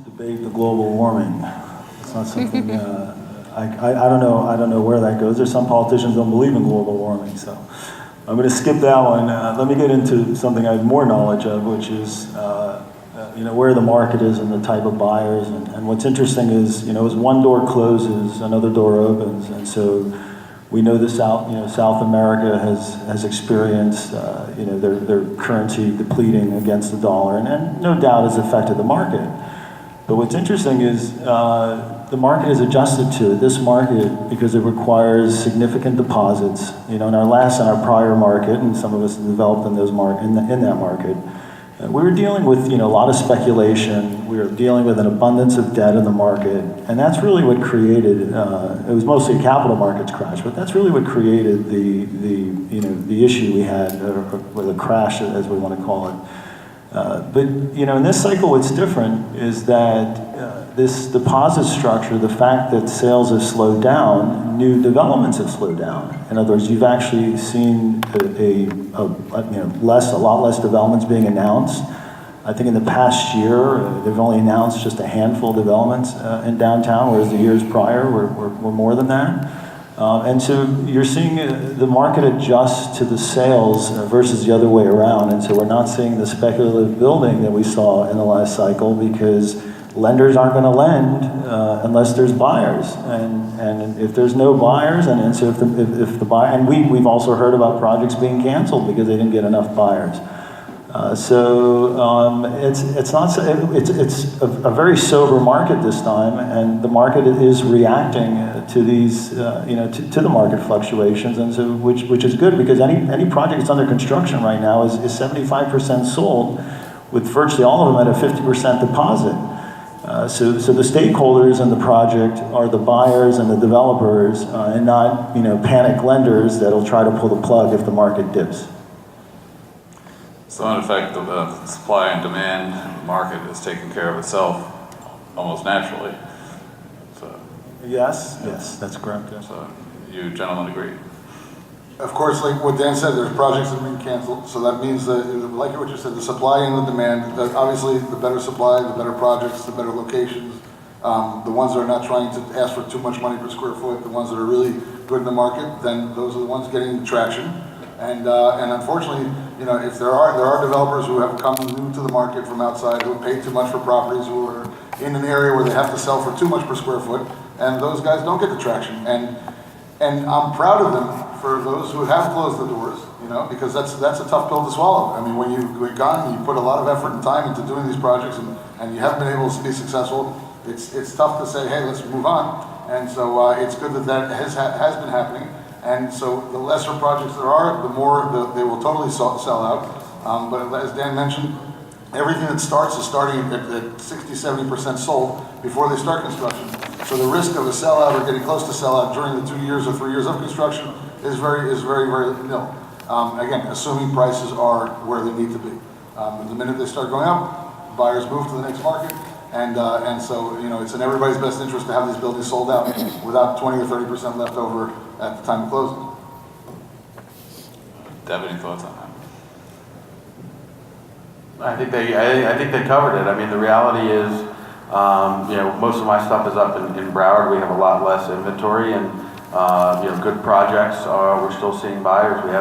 debate the global warming. It's not something, I don't know where that goes. There's some politicians don't believe in global warming, so I'm going to skip that one. Let me get into something I have more knowledge of, which is where the market is and the type of buyers. And what's interesting is, as one door closes, another door opens, and so we know the South America has experienced their currency depleting against the dollar, and no doubt has affected the market. But what's interesting is the market is adjusted to it. This market, because it requires significant deposits. In our prior market, and some of us developed in that market, we were dealing with a lot of speculation. We were dealing with an abundance of debt in the market, and that's really what created. It was mostly a capital markets crash, but that's really what created the issue we had, or the crash, as we want to call it. But in this cycle, what's different is that this deposit structure, the fact that sales have slowed down, new developments have slowed down. In other words, you've actually seen a lot less developments being announced. I think in the past year, they've only announced just a handful of developments in downtown, whereas the years prior were more than that. And so you're seeing the market adjust to the sales versus the other way around. And so we're not seeing the speculative building that we saw in the last cycle, because lenders aren't going to lend unless there's buyers. And if there's no buyers, and so if the buyer, and we've also heard about projects being canceled because they didn't get enough buyers. It's a very sober market this time, and the market is reacting to these to the market fluctuations, and so which is good, because any project that's under construction right now is 75% sold, with virtually all of them at a 50% deposit. So the stakeholders in the project are the buyers and the developers, and not panic lenders that'll try to pull the plug if the market dips. So in effect, the supply and demand market is taking care of itself almost naturally. So, yes, that's correct. Yeah. So you gentlemen agree? Of course, like what Dan said, there's projects that have been canceled, so that means that, like what you said, the supply and the demand, that obviously the better supply, the better projects, the better locations, the ones that are not trying to ask for too much money per square foot, the ones that are really good in the market, then those are the ones getting the traction. And unfortunately, if there are developers who have come new to the market from outside, who have paid too much for properties, who are in an area where they have to sell for too much per square foot, and those guys don't get the traction. And I'm proud of them for those who have closed the doors, because that's a tough pill to swallow. I mean, when you've gone, you put a lot of effort and time into doing these projects, and you haven't been able to be successful, it's tough to say, hey, let's move on. And so it's good that has been happening. And so the lesser projects there are, the more they will totally sell out. But as Dan mentioned, everything that starts is starting at 60, 70% sold before they start construction. So the risk of a sellout or getting close to sellout during the 2 years or 3 years of construction is very, very nil. Again, assuming prices are where they need to be. The minute they start going up, buyers move to the next market. And so, it's in everybody's best interest to have these buildings sold out without 20 or 30% left over at the time of closing. Deb, any thoughts on that? I think they covered it. I mean, the reality is, most of my stuff is up in Broward. We have a lot less inventory, and good projects. We're still seeing buyers. We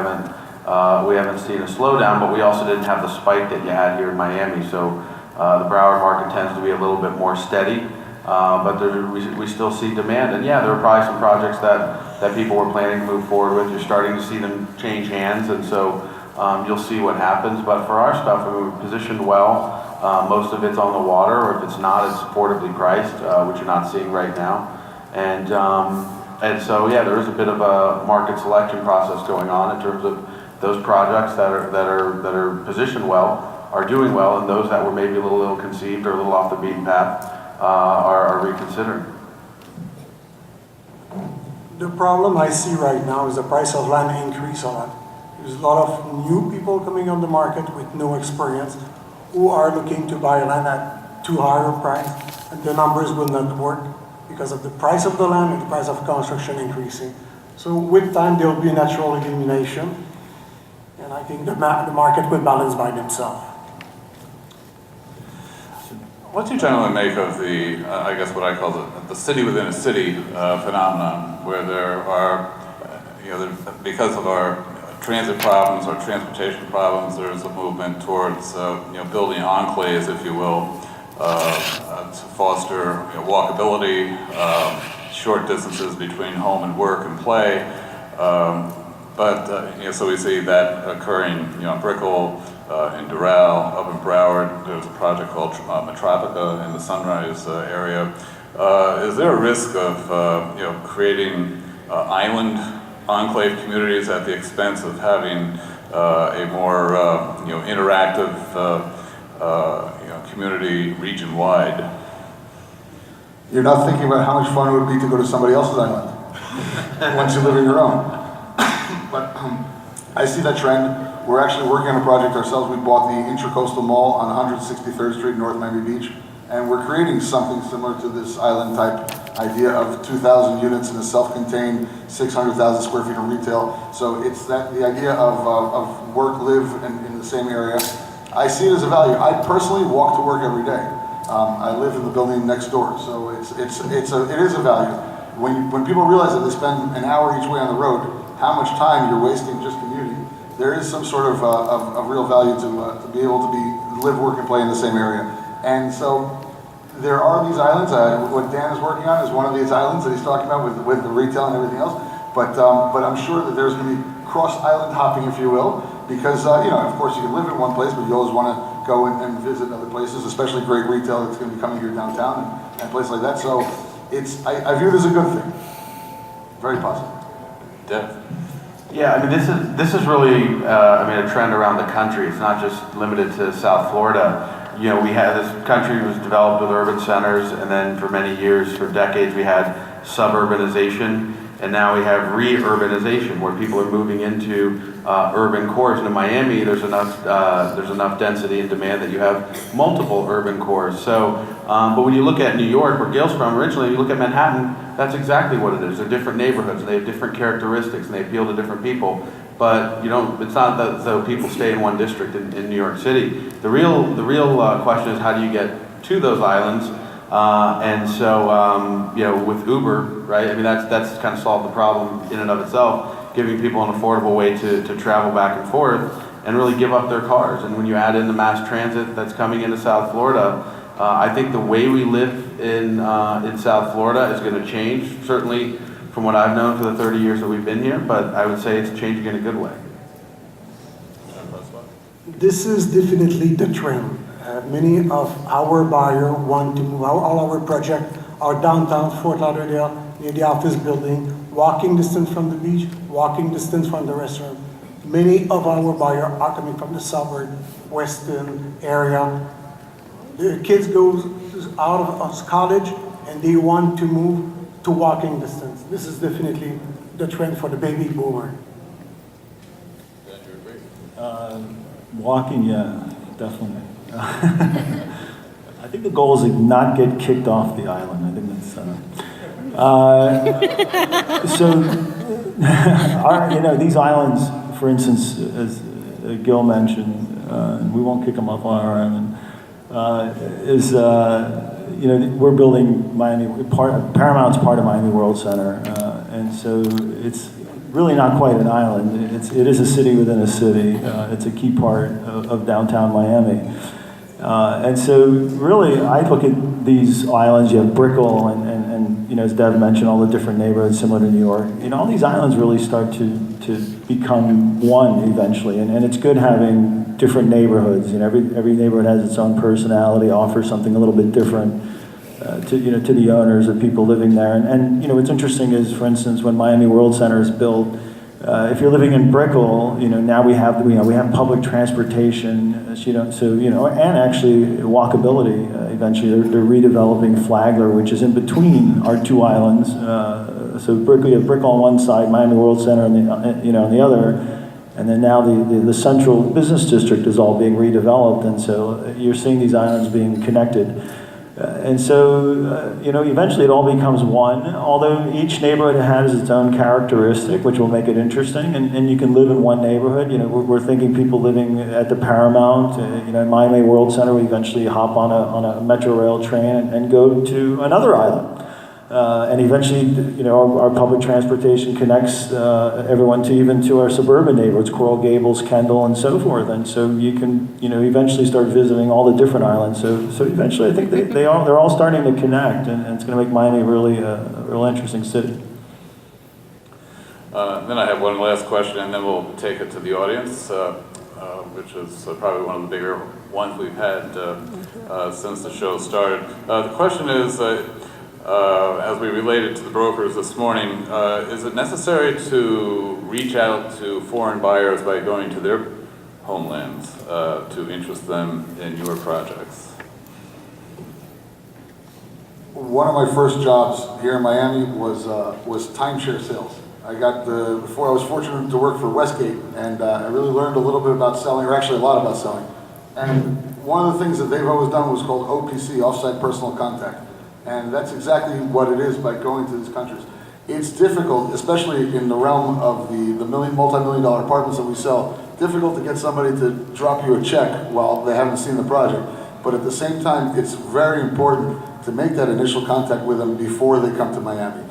haven't seen a slowdown, but we also didn't have the spike that you had here in Miami. So the Broward market tends to be a little bit more steady, but we still see demand. And yeah, there are probably some projects that people were planning to move forward with. You're starting to see them change hands, and so you'll see what happens. But for our stuff, we're positioned well. Most of it's on the water, or if it's not, it's affordably priced, which you're not seeing right now. And so yeah, there is a bit of a market selection process going on in terms of those projects that are positioned well are doing well, and those that were maybe a little ill-conceived or a little off the beaten path are reconsidering. The problem I see right now is the price of land increase a lot. There's a lot of new people coming on the market with no experience who are looking to buy land at too high a price, and the numbers will not work because of the price of the land and the price of construction increasing. So with time, there will be a natural elimination, and I think the market will balance by themselves. What do you generally make of the, I guess what I call the city within a city phenomenon, where there are, because of our transit problems or transportation problems, there's a movement towards, building enclaves, if you will, to foster walkability, short distances between home and work and play. So we see that occurring, in Brickell, in Doral, up in Broward. There's a project called Metropica in the Sunrise area. Is there a risk of, creating island enclave communities at the expense of having a more, interactive, community region-wide? You're not thinking about how much fun it would be to go to somebody else's island once you live in your own. But I see that trend. We're actually working on a project ourselves. We bought the Intracoastal Mall on 163rd Street, North Miami Beach, and we're creating something similar to this island type idea of 2,000 units in a self-contained 600,000 square feet of retail. So it's the idea of work, live in the same area. I see it as a value. I personally walk to work every day. I live in the building next door, so it is a value. When people realize that they spend an hour each way on the road, how much time you're wasting just commuting, there is some sort of real value to be able to live, work, and play in the same area. And so there are these islands. What Dan is working on is one of these islands that he's talking about with the retail and everything else. But I'm sure that there's going to be cross-island hopping, if you will, because of course you can live in one place, but you always want to go and visit other places, especially great retail that's going to be coming here downtown and places like that. So I view it as a good thing. Very positive. Deb? Yeah, I mean, this is really, a trend around the country. It's not just limited to South Florida. This country was developed with urban centers, and then for many years, for decades, we had suburbanization, and now we have re-urbanization, where people are moving into urban cores. And in Miami, there's enough density and demand that you have multiple urban cores. So, but when you look at New York, where Gail's from originally, you look at Manhattan, that's exactly what it is. They're different neighborhoods, and they have different characteristics, and they appeal to different people. But it's not that though people stay in one district in New York City. The real question is, how do you get to those islands? With Uber, right? I mean, that's kind of solved the problem in and of itself, giving people an affordable way to travel back and forth and really give up their cars. And when you add in the mass transit that's coming into South Florida, I think the way we live in South Florida is going to change, certainly from what I've known for the 30 years that we've been here, but I would say it's changing in a good way. This is definitely the trend. Many of our buyers want to move. All our projects are downtown Fort Lauderdale, near the office building, walking distance from the beach, walking distance from the restaurant. Many of our buyers are coming from the suburb, western area. The kids go out of college and they want to move to walking distance. This is definitely the trend for the baby boomer. Walking, yeah, definitely. I think the goal is to not get kicked off the island. I think that's these islands, for instance, as Gil mentioned, and we won't kick them off on our island, we're building Paramount's part of Miami World Center, and so it's really not quite an island. It is a city within a city. It's a key part of downtown Miami. And so really, I look at these islands. You have Brickell and as Dev mentioned, all the different neighborhoods similar to New York. All these islands really start to become one eventually. And it's good having different neighborhoods. Every neighborhood has its own personality, offers something a little bit different to the owners, the people living there. And what's interesting is, for instance, when Miami World Center is built, if you're living in Brickell, now we have public transportation, and actually walkability. Eventually, they're redeveloping Flagler, which is in between our two islands. So we have Brickell on one side, Miami World Center on the other, and then now the central business district is all being redeveloped, and so you're seeing these islands being connected. And so, eventually it all becomes one, although each neighborhood has its own characteristic, which will make it interesting, and you can live in one neighborhood. We're thinking people living at the Paramount, in Miami World Center, we eventually hop on a Metro Rail train and go to another island. And eventually, our public transportation connects everyone to our suburban neighborhoods, Coral Gables, Kendall, and so forth. And so you can, eventually start visiting all the different islands. So eventually, I think they're all starting to connect, and it's going to make Miami really a real interesting city. Then I have one last question, and then we'll take it to the audience, which is probably one of the bigger ones we've had since the show started. The question is, as we related to the brokers this morning, is it necessary to reach out to foreign buyers by going to their homelands to interest them in your projects? One of my first jobs here in Miami was timeshare sales. Before I was fortunate to work for Westgate, and I really learned a little bit about selling, or actually a lot about selling. And one of the things that they've always done was called OPC, Offsite Personal Contact. And that's exactly what it is by going to these countries. It's difficult, especially in the realm of the multi-million-dollar apartments that we sell, difficult to get somebody to drop you a check while they haven't seen the project. But at the same time, it's very important to make that initial contact with them before they come to Miami.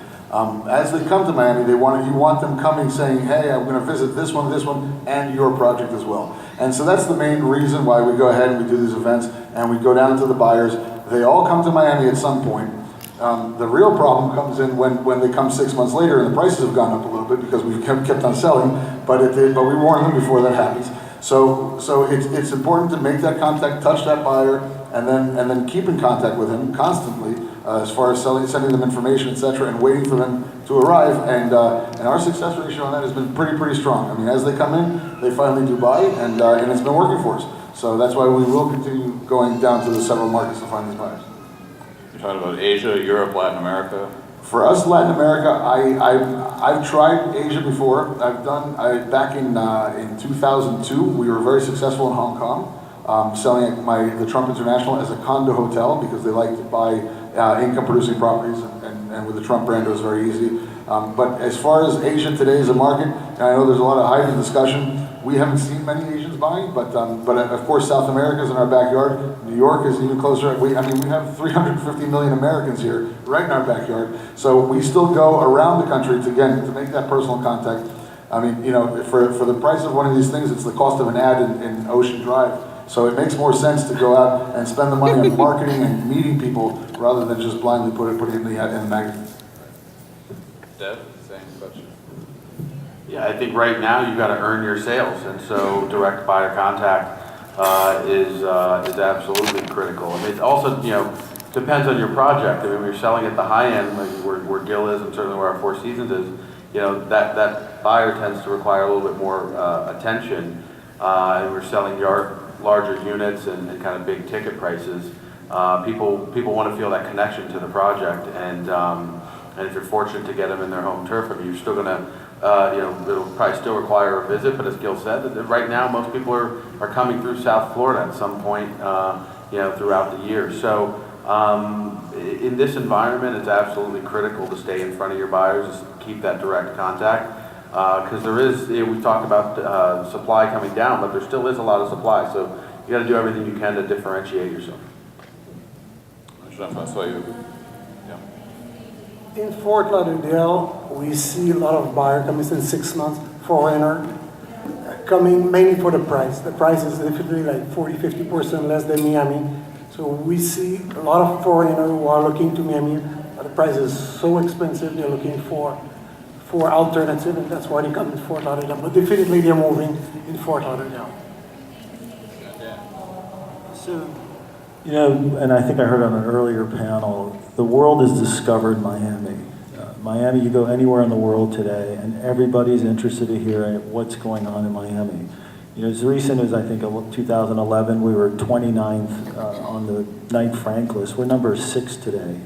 As they come to Miami, you want them coming saying, hey, I'm going to visit this one, and your project as well. And so that's the main reason why we go ahead and we do these events, and we go down to the buyers. They all come to Miami at some point. The real problem comes in when they come 6 months later and the prices have gone up a little bit because we've kept on selling, but we warn them before that happens. So it's important to make that contact, touch that buyer, and then keep in contact with him constantly as far as sending them information, etc., and waiting for them to arrive. And our success ratio on that has been pretty strong. I mean, as they come in, they finally do buy, and it's been working for us. So that's why we will continue going down to the several markets to find these buyers. You're talking about Asia, Europe, Latin America? For us, Latin America, I've tried Asia before. Back in 2002, we were very successful in Hong Kong, selling the Trump International as a condo hotel because they like to buy income-producing properties, and with the Trump brand, it was very easy. But as far as Asia today as a market, and I know there's a lot of hype and discussion, we haven't seen many Asians buying, but of course South America is in our backyard. New York is even closer. We have 350 million Americans here, right in our backyard. So we still go around the country to make that personal contact. I mean, for the price of one of these things, it's the cost of an ad in Ocean Drive. So it makes more sense to go out and spend the money on marketing and meeting people rather than just blindly putting it in the magazine. Deb, same question. Yeah, I think right now you've got to earn your sales, and so direct buyer contact is absolutely critical. I mean, it also depends on your project. I mean, when you're selling at the high end, like where Gill is, and certainly where our Four Seasons is, that buyer tends to require a little bit more attention, and we're selling larger units and kind of big ticket prices. People want to feel that connection to the project, and if you're fortunate to get them in their home turf, I mean, you're still going to it'll probably still require a visit, but as Gil said, right now most people are coming through South Florida at some point, throughout the year. So in this environment, it's absolutely critical to stay in front of your buyers, keep that direct contact, because there is, we talked about supply coming down, but there still is a lot of supply. So you got to do everything you can to differentiate yourself. In Fort Lauderdale, we see a lot of buyers coming in 6 months, foreigner, coming mainly for the price. The price is definitely like 40-50% less than Miami. So we see a lot of foreigners who are looking to Miami, but the price is so expensive, they're looking for alternative, and that's why they come in Fort Lauderdale. But definitely they're moving in Fort Lauderdale. So, and I think I heard on an earlier panel, the world has discovered Miami. Miami, you go anywhere in the world today, and everybody's interested to hear what's going on in Miami. As recent as I think 2011, we were 29th on the Knight Frank list. We're number 6 today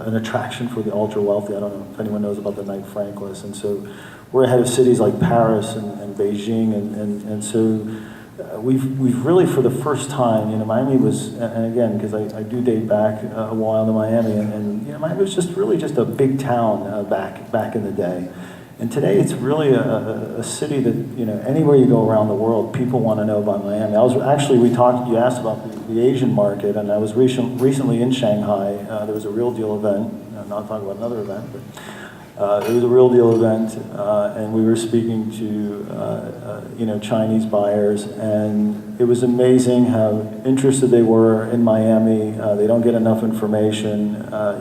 an attraction for the ultra wealthy. I don't know if anyone knows about the Knight Frank list, and so we're ahead of cities like Paris and Beijing, and so we've really, for the first time, Miami was, and again, because I do date back a while to Miami, and Miami was just a big town back in the day. And today it's really a city that, anywhere you go around the world, people want to know about Miami. You asked about the Asian market, and I was recently in Shanghai. There was a Real Deal event, not talking about another event, but it was a Real Deal event, and we were speaking to, Chinese buyers, and it was amazing how interested they were in Miami. They don't get enough information.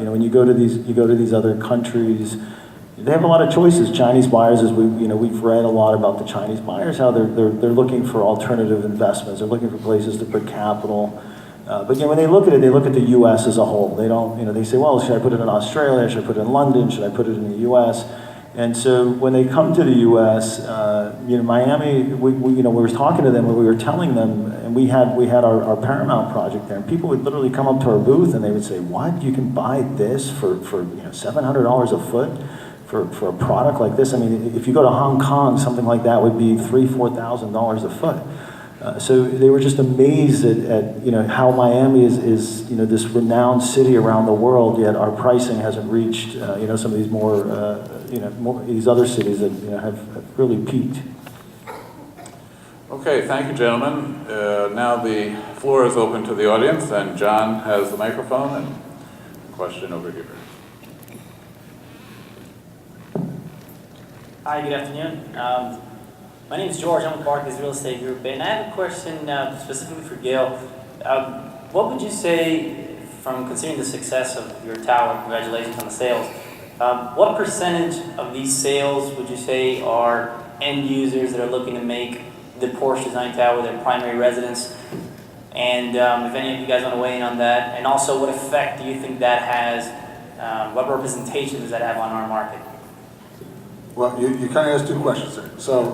When you go to these other countries, they have a lot of choices. Chinese buyers, as we've read a lot about the Chinese buyers, how they're looking for alternative investments. They're looking for places to put capital. But when they look at it, they look at the U.S. as a whole. They don't, they say, well, should I put it in Australia? Should I put it in London? Should I put it in the U.S.? And so when they come to the U.S., Miami, we were talking to them, and we were telling them, and we had our Paramount project there, and people would literally come up to our booth and they would say, what? You can buy this for $700 a foot? For a product like this? I mean, if you go to Hong Kong, something like that would be $3,000-4,000 a foot. So they were just amazed at how Miami is this renowned city around the world, yet our pricing hasn't reached some of these more these other cities that have really peaked. Okay, thank you, gentlemen. Now the floor is open to the audience, and John has the microphone, and question over here. Hi, good afternoon. My name is George. I'm with Barclays Real Estate Group, and I have a question specifically for Gail. What would you say, from considering the success of your tower, congratulations on the sales, what percentage of these sales would you say are end users that are looking to make the Porsche Design Tower their primary residence? And if any of you guys want to weigh in on that, and also what effect do you think that has, what representation does that have on our market? Well, you kind of asked two questions there. So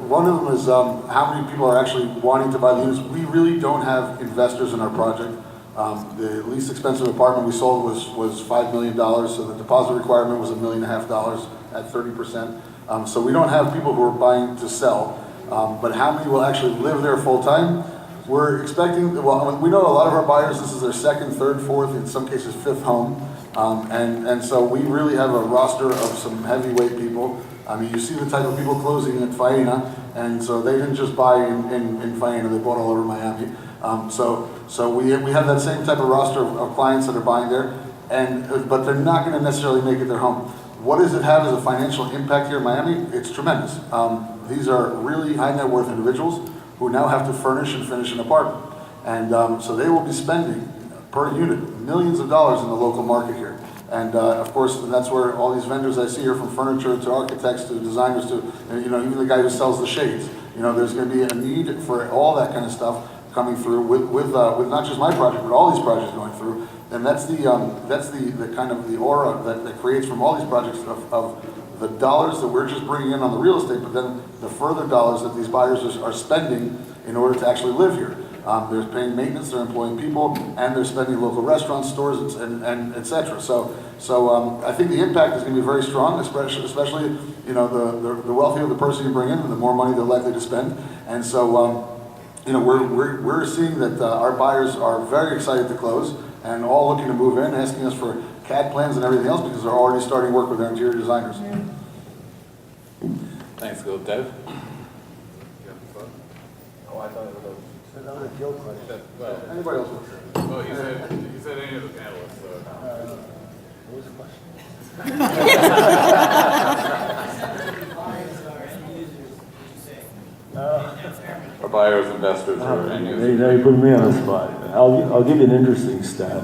one of them is how many people are actually wanting to buy the units. We really don't have investors in our project. The least expensive apartment we sold was $5 million, so the deposit requirement was $1.5 million at 30%. So we don't have people who are buying to sell. But how many will actually live there full time? We're expecting, well, we know a lot of our buyers, this is their second, third, fourth, in some cases fifth home. And so we really have a roster of some heavyweight people. I mean, you see the type of people closing at Faena, and so they didn't just buy in Faena, they bought all over Miami. So we have that same type of roster of clients that are buying there, but they're not going to necessarily make it their home. What does it have as a financial impact here in Miami? It's tremendous. These are really high net worth individuals who now have to furnish and finish an apartment. And so they will be spending per unit millions of dollars in the local market here. And of course, that's where all these vendors I see here, from furniture to architects to designers to, even the guy who sells the shades. There's going to be a need for all that kind of stuff coming through with not just my project, but all these projects going through. And that's the kind of the aura that creates from all these projects of the dollars that we're just bringing in on the real estate, but then the further dollars that these buyers are spending in order to actually live here. They're paying maintenance, they're employing people, and they're spending local restaurants, stores, and et cetera. So I think the impact is going to be very strong, especially the wealthier the person you bring in, the more money they're likely to spend. And so we're seeing that our buyers are very excited to close and all looking to move in, asking us for CAD plans and everything else because they're already starting work with their interior designers. Thanks, Gil. Dave? Oh, I thought it was another Gil question. Well, Anybody else? well, he said any of the panelists. What was the question? Or buyers, investors, or end users. Now you put me on the spot. I'll give you an interesting stat.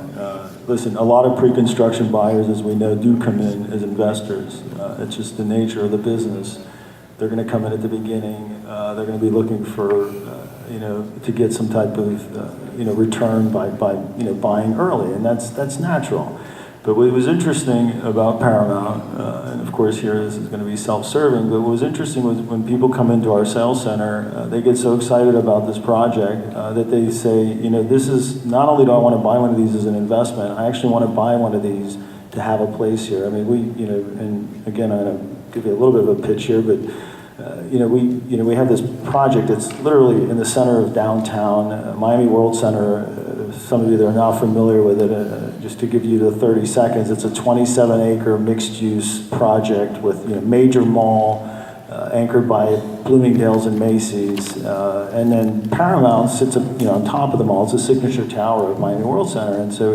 Listen, a lot of pre-construction buyers, as we know, do come in as investors. It's just the nature of the business. They're going to come in at the beginning. They're going to be looking for, to get some type of, return by buying early, and that's natural. But what was interesting about Paramount, and of course here this is going to be self-serving, but what was interesting was when people come into our sales center, they get so excited about this project that they say, this is, not only do I want to buy one of these as an investment, I actually want to buy one of these to have a place here. I mean, and again, I'm going to give you a little bit of a pitch here, but we have this project that's literally in the center of downtown Miami World Center. Some of you that are now familiar with it, just to give you the 30 seconds, it's a 27-acre mixed-use project with major mall anchored by Bloomingdale's and Macy's, and then Paramount sits on top of the mall. It's a signature tower of Miami World Center, and so